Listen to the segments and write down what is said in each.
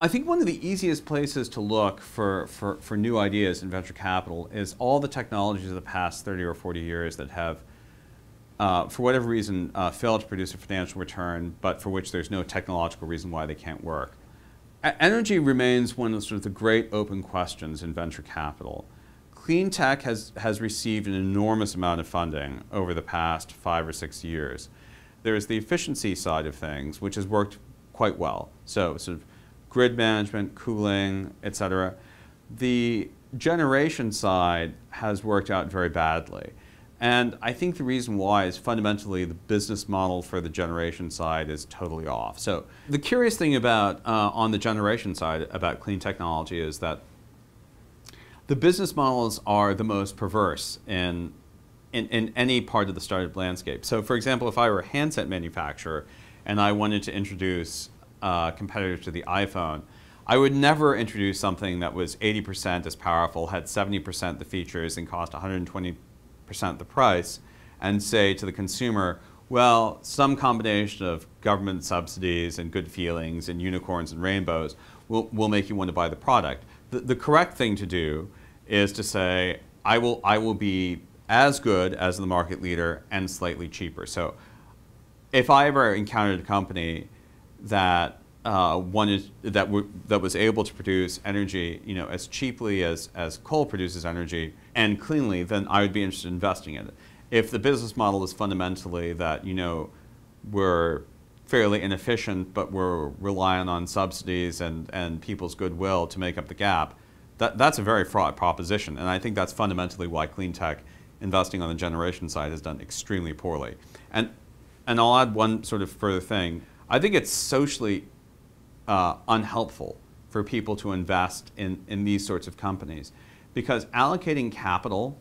I think one of the easiest places to look for new ideas in venture capital is all the technologies of the past 30 or 40 years that have, for whatever reason, failed to produce a financial return, but for which there's no technological reason why they can't work. Energy remains one of the great open questions in venture capital. Clean tech has received an enormous amount of funding over the past 5 or 6 years. There's the efficiency side of things, which has worked quite well. So sort of grid management, cooling, et cetera. The generation side has worked out very badly. And I think the reason why is fundamentally the business model for the generation side is totally off. So the curious thing about, on the generation side about clean technology is that the business models are the most perverse in any part of the startup landscape. So for example, if I were a handset manufacturer and I wanted to introduce competitor to the iPhone, I would never introduce something that was 80% as powerful, had 70% the features, and cost 120% the price, and say to the consumer, well, some combination of government subsidies and good feelings and unicorns and rainbows will make you want to buy the product. The correct thing to do is to say, I will be as good as the market leader and slightly cheaper. So if I ever encountered a company that that was able to produce energy, as cheaply as coal produces energy and cleanly, then I would be interested in investing in it. If the business model is fundamentally that we're fairly inefficient, but we're relying on subsidies and people's goodwill to make up the gap, that's a very fraught proposition. And I think that's fundamentally why clean tech investing on the generation side has done extremely poorly. And I'll add one sort of further thing. I think it's socially unhelpful for people to invest in these sorts of companies, because allocating capital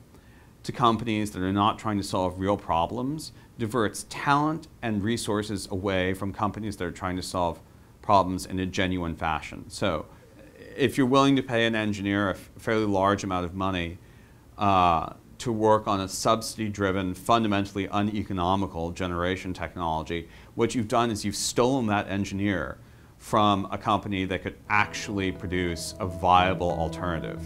to companies that are not trying to solve real problems diverts talent and resources away from companies that are trying to solve problems in a genuine fashion. So if you're willing to pay an engineer a fairly large amount of money to work on a subsidy-driven, fundamentally uneconomical generation technology, what you've done is you've stolen that engineer from a company that could actually produce a viable alternative.